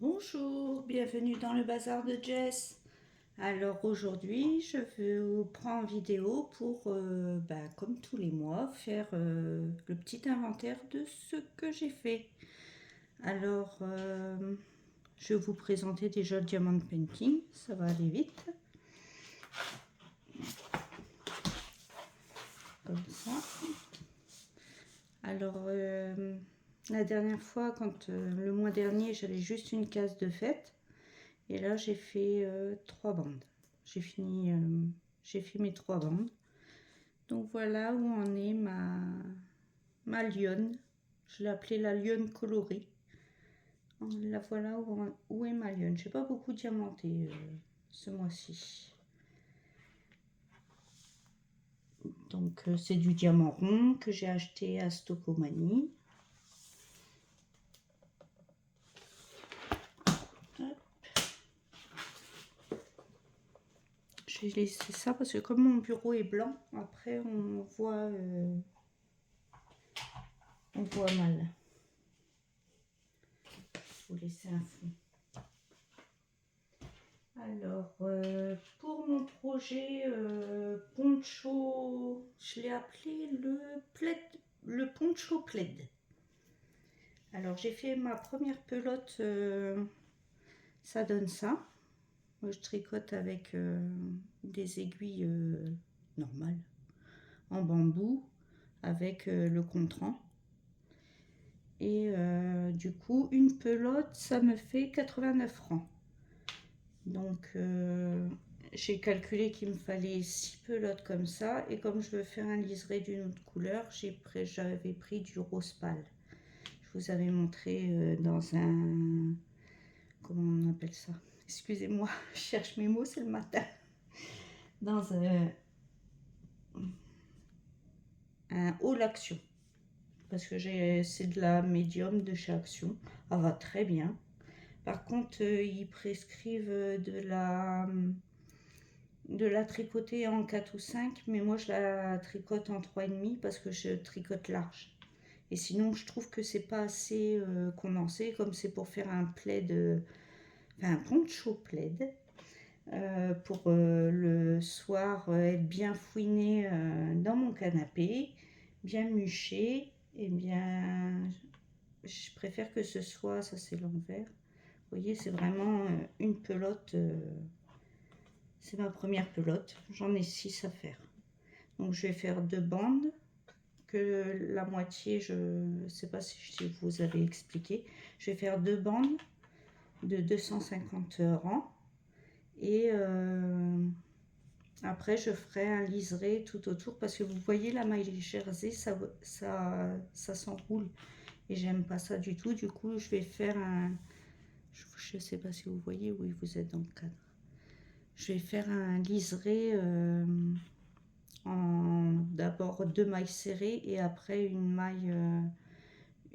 Bonjour, bienvenue dans le bazar de Jess. Alors aujourd'hui, je vous prends en vidéo pour, comme tous les mois, faire le petit inventaire de ce que j'ai fait. Alors, je vais vous présenter déjà le diamant painting, ça va aller vite. Comme ça. Alors, la dernière fois, le mois dernier, j'avais juste une case de fête. Et là, j'ai fait 3 bandes. J'ai fait mes 3 bandes. Donc voilà où en est ma lionne. Je l'ai appelée la lionne colorée. La voilà où est ma lionne. J'ai pas beaucoup diamanté ce mois-ci. Donc c'est du diamant rond que j'ai acheté à Stocomanie. J'ai laissé ça parce que comme mon bureau est blanc, après on voit mal. Faut laisser un fond. Alors, pour mon projet poncho, je l'ai appelé le poncho plaid. Alors, j'ai fait ma première pelote, ça donne ça. Moi, je tricote avec des aiguilles normales, en bambou, avec le contrant. Et du coup, une pelote, ça me fait 89 francs. Donc, j'ai calculé qu'il me fallait 6 pelotes comme ça. Et comme je veux faire un liseré d'une autre couleur, j'avais pris du rose pâle. Je vous avais montré dans un... Comment on appelle ça? Excusez-moi, je cherche mes mots, c'est le matin. Dans un haul action. Parce que c'est de la médium de chez Action. Elle va très bien. Par contre, ils prescrivent de la tricoter en 4 ou 5, mais moi je la tricote en 3,5 parce que je tricote large. Et sinon, je trouve que c'est pas assez condensé, comme c'est pour faire un plaid, un poncho plaid, pour le soir être bien fouiné dans mon canapé, bien mûché, et bien, je préfère que ce soit, ça c'est l'envers. Vous voyez, c'est vraiment une pelote. C'est ma première pelote. J'en ai 6 à faire. Donc je vais faire 2 bandes. Que la moitié, je ne sais pas si je vous avais expliqué. Je vais faire 2 bandes de 250 rangs. Et après, je ferai un liseré tout autour. Parce que vous voyez, la maille jersey, ça s'enroule. Et j'aime pas ça du tout. Du coup, je vais faire un... Je ne sais pas si vous voyez, oui, vous êtes dans le cadre. Je vais faire un liseré en d'abord 2 mailles serrées et après une maille,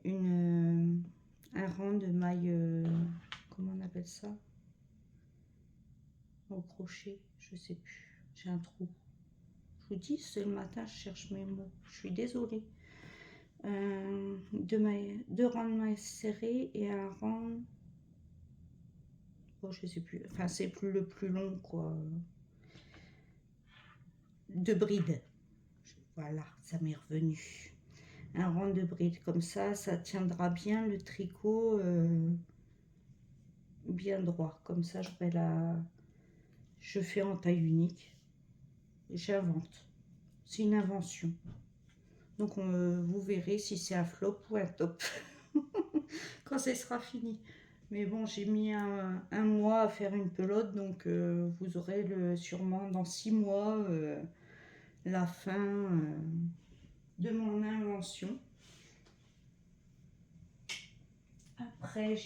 un rang de mailles, comment on appelle ça? Au crochet, je sais plus. J'ai un trou. Je vous dis, c'est le matin, je cherche mes mots. Je suis désolée. 2 rangs de mailles serrées et un rang. Oh, je sais plus. Enfin, c'est le plus long, quoi. De bride. Voilà, ça m'est revenu. Un rang de bride comme ça tiendra bien le tricot bien droit. Comme ça, je fais en taille unique. J'invente. C'est une invention. Donc, vous verrez si c'est un flop ou un top quand ce sera fini. Mais bon, j'ai mis un mois à faire une pelote, donc vous aurez sûrement dans 6 mois la fin de mon invention. Après,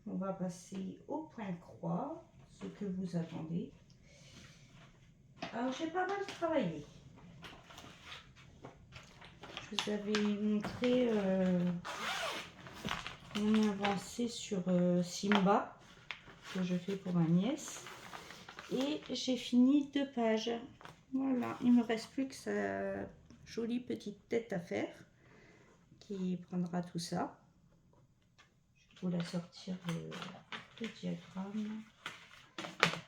on va passer au point croix, ce que vous attendez. Alors, j'ai pas mal travaillé. Je vous avais montré mon avancée sur Simba, que je fais pour ma nièce. Et j'ai fini 2 pages. Voilà, il me reste plus que sa jolie petite tête à faire, qui prendra tout ça. vous la sortir le diagramme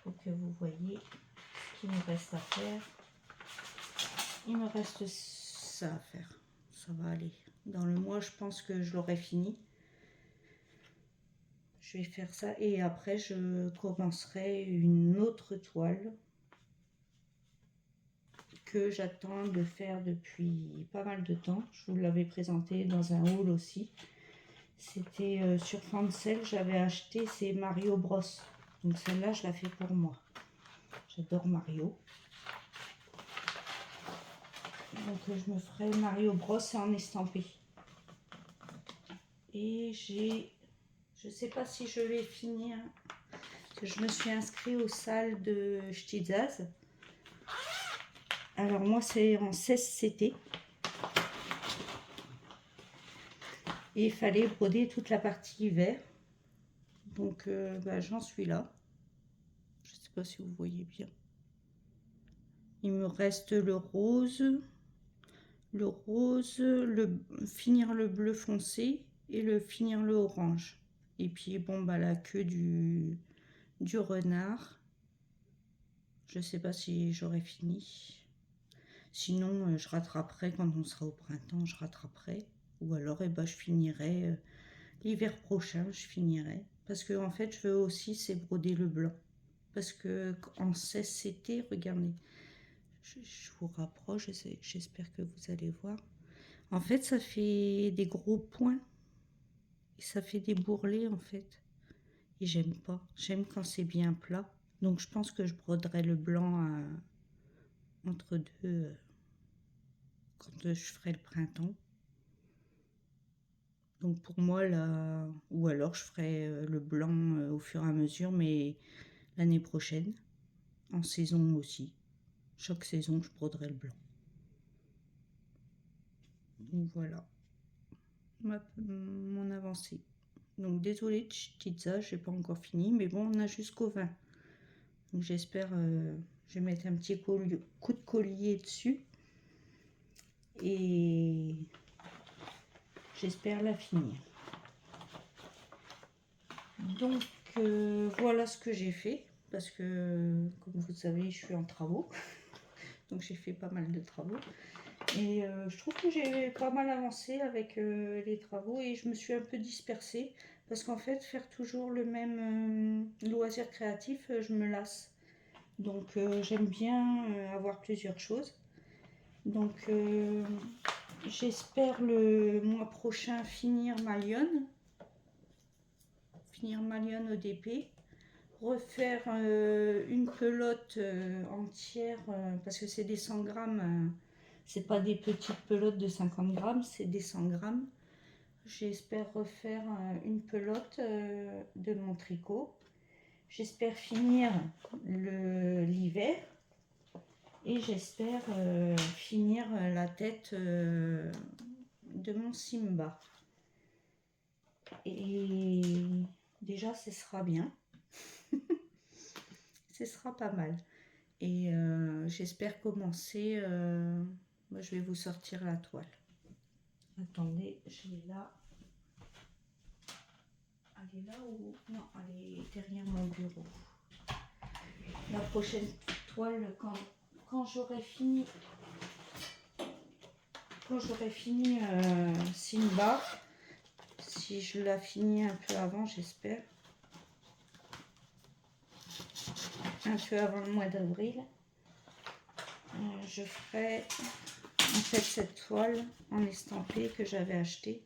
pour que vous voyez ce qu'il me reste à faire. Il me reste ça à faire. Ça va aller. Dans le mois, je pense que je l'aurai fini. Je vais faire ça et après, je commencerai une autre toile que j'attends de faire depuis pas mal de temps. Je vous l'avais présenté dans un haul aussi. C'était sur Fancel, j'avais acheté, c'est Mario Bros. Donc celle-là, je la fais pour moi. J'adore Mario. Donc je me ferai Mario Bros en estampé. Et je sais pas si je vais finir, parce que je me suis inscrite aux salles de Stizaz. Alors moi c'est en 16CT. Et il fallait broder toute la partie hiver. Donc j'en suis là. Je sais pas si vous voyez bien. Il me reste le rose, finir le bleu foncé et finir le orange. Et puis bon la queue du renard. Je sais pas si j'aurai fini. Sinon je rattraperai quand on sera au printemps, je rattraperai. Ou alors je finirai l'hiver prochain, je finirai. Parce que en fait je veux aussi c'est broder le blanc. Parce que en 16CT, regardez. Je vous rapproche, j'espère que vous allez voir. En fait, ça fait des gros points. Et ça fait des bourrelets, en fait. Et j'aime pas. J'aime quand c'est bien plat. Donc, je pense que je broderai le blanc entre deux quand je ferai le printemps. Donc, pour moi, là... Ou alors, je ferai le blanc au fur et à mesure, mais l'année prochaine. En saison aussi. Chaque saison, je broderai le blanc. Donc, voilà. Mon avancée. Donc désolé Titza, j'ai pas encore fini, mais bon, on a jusqu'au 20. Donc j'espère, je vais mettre un petit coup de collier dessus et j'espère la finir. Donc voilà ce que j'ai fait, parce que comme vous savez, je suis en travaux, donc j'ai fait pas mal de travaux. Et je trouve que j'ai pas mal avancé avec les travaux et je me suis un peu dispersée parce qu'en fait faire toujours le même loisir créatif, je me lasse. Donc j'aime bien avoir plusieurs choses. Donc j'espère le mois prochain finir ma lionne ODP, refaire une pelote entière parce que c'est des 100 grammes. C'est pas des petites pelotes de 50 grammes, c'est des 100 grammes. J'espère refaire une pelote de mon tricot. J'espère finir l'hiver. Et j'espère finir la tête de mon Simba. Et déjà, ce sera bien. Ce sera pas mal. Et j'espère commencer... je vais vous sortir la toile. Attendez, je l'ai là. Elle est là ou... Non, elle est derrière mon bureau. La prochaine toile, quand j'aurai fini... Simba, si je la finis un peu avant, j'espère. Un peu avant le mois d'avril. Je ferai en fait cette toile en estampé que j'avais acheté.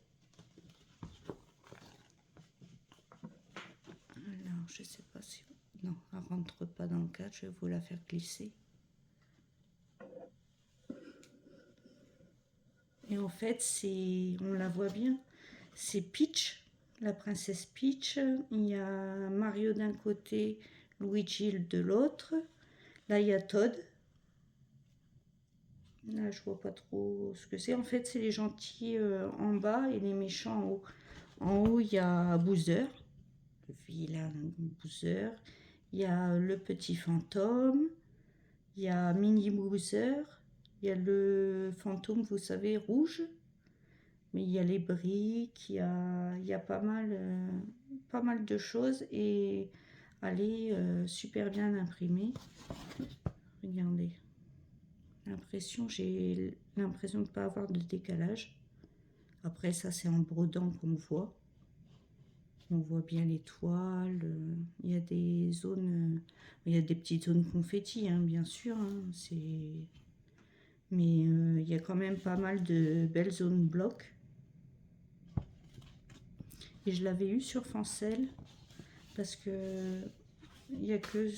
Alors, je sais pas si... Non, elle rentre pas dans le cadre, je vais vous la faire glisser. Et en fait, on la voit bien, c'est Peach, la princesse Peach. Il y a Mario d'un côté, Luigi de l'autre. Là, il y a Todd. Là, je vois pas trop ce que c'est. En fait, c'est les gentils en bas et les méchants en haut. En haut, il y a Bowser, le vilain Bowser. Il y a le petit fantôme. Il y a Mini Bowser. Il y a le fantôme, vous savez, rouge. Mais il y a les briques, il y a pas mal de choses et elle est super bien imprimée. Regardez. J'ai l'impression de ne pas avoir de décalage. Après ça c'est en brodant qu'on voit. On voit bien les toiles. Il y a des zones, il y a des petites zones confetti, hein, bien sûr. Hein, mais il y a quand même pas mal de belles zones blocs. Et je l'avais eu sur Fancel parce que il y a que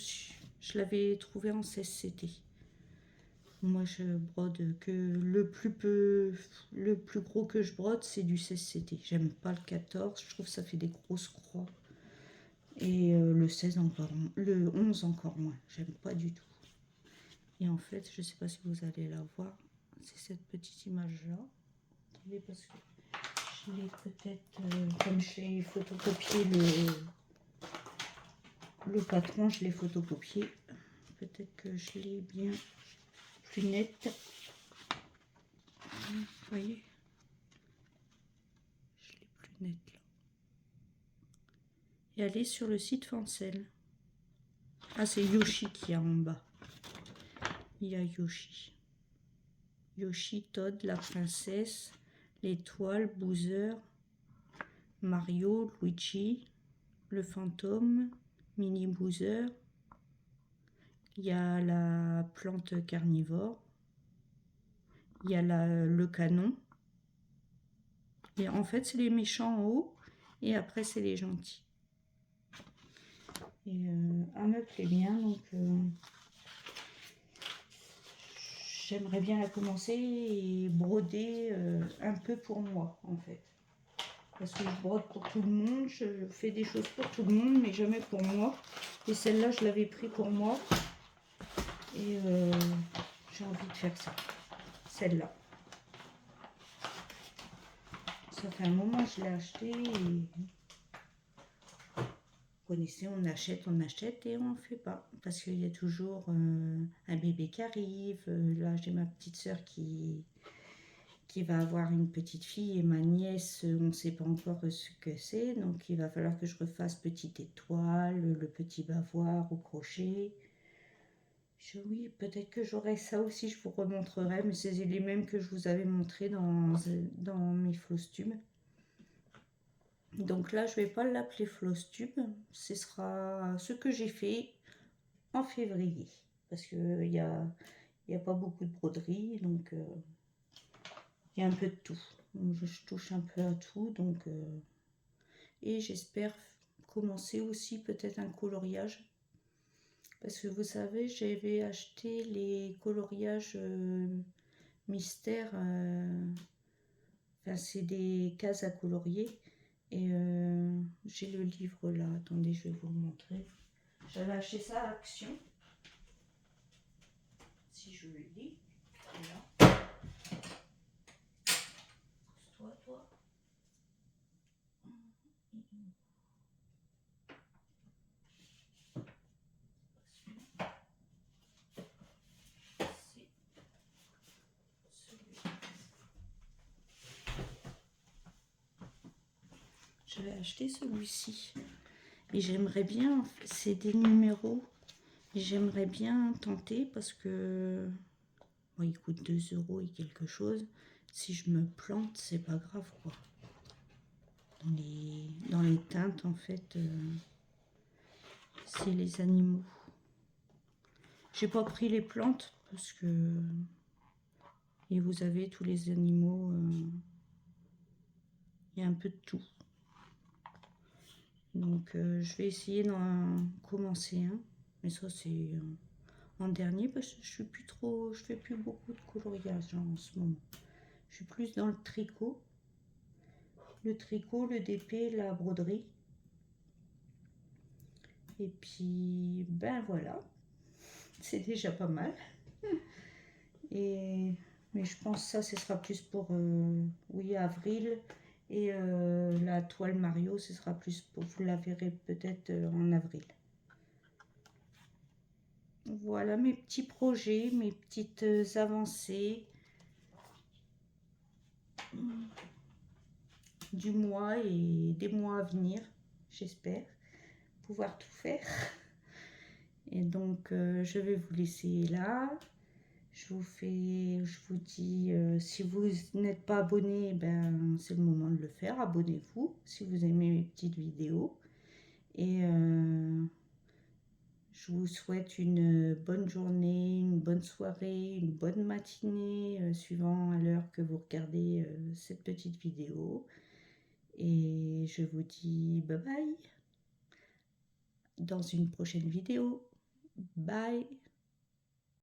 je l'avais trouvé en CSCT. Moi je brode que le plus gros que je brode c'est du CSCT. J'aime pas le 14, je trouve que ça fait des grosses croix. Et le 16 encore, le 11 encore moins, j'aime pas du tout. Et en fait, je sais pas si vous allez la voir, c'est cette petite image là. Attendez parce que je l'ai peut-être, comme j'ai photocopié le patron, je l'ai photocopié. Peut-être que je l'ai bien plus nette. Vous voyez, je l'ai plus nette là. Et elle est sur le site Fancel. Ah, c'est Yoshi qui est en bas. Il y a Yoshi. Yoshi, Todd, la princesse, l'étoile, Bowser, Mario, Luigi, le fantôme, Mini Bowser. Il y a la plante carnivore. Il y a le canon. Et en fait, c'est les méchants en haut. Et après, c'est les gentils. Et elle me plaît bien. Donc, j'aimerais bien la commencer et broder un peu pour moi, en fait. Parce que je brode pour tout le monde. Je fais des choses pour tout le monde, mais jamais pour moi. Et celle-là, je l'avais pris pour moi. Et j'ai envie de faire ça. Celle-là. Ça fait un moment que je l'ai acheté. Et... vous connaissez, on achète et on ne fait pas. Parce qu'il y a toujours un bébé qui arrive. Là, j'ai ma petite soeur qui va avoir une petite fille et ma nièce, on ne sait pas encore ce que c'est. Donc, il va falloir que je refasse petite étoile, le petit bavoir au crochet. Oui, peut-être que j'aurai ça aussi, je vous remontrerai. Mais c'est les mêmes que je vous avais montré dans mes Flosstube. Donc là, je vais pas l'appeler Flosstube. Ce sera ce que j'ai fait en février. Parce qu'il y a pas beaucoup de broderie. Donc, il y a un peu de tout. Je touche un peu à tout. Donc, et j'espère commencer aussi peut-être un coloriage. Parce que vous savez, j'avais acheté les coloriages mystères. Enfin, c'est des cases à colorier. Et j'ai le livre là. Attendez, je vais vous le montrer. J'avais acheté ça à Action. Si je le lis. Voilà. Toi. J'avais acheté celui-ci. Et j'aimerais bien, c'est des numéros. Et j'aimerais bien tenter parce que bon, il coûte 2 € et quelque chose. Si je me plante, c'est pas grave quoi. Dans les teintes en fait, c'est les animaux. J'ai pas pris les plantes parce que et vous avez tous les animaux. Il y a un peu de tout. Donc je vais essayer d'en commencer un. Mais ça c'est en dernier parce que je fais plus beaucoup de coloriage en ce moment. Je suis plus dans le tricot. Le DP, la broderie. Et puis ben voilà. C'est déjà pas mal. Mais je pense que ça, ce sera plus pour oui, avril. Et la toile Mario, ce sera plus pour, vous la verrez peut-être en avril. Voilà mes petits projets, mes petites avancées. du mois et des mois à venir, j'espère pouvoir tout faire. Et donc je vais vous laisser là. Je vous dis, si vous n'êtes pas abonné, ben, c'est le moment de le faire. Abonnez-vous si vous aimez mes petites vidéos. Et je vous souhaite une bonne journée, une bonne soirée, une bonne matinée, suivant à l'heure que vous regardez cette petite vidéo. Et je vous dis bye bye dans une prochaine vidéo. Bye!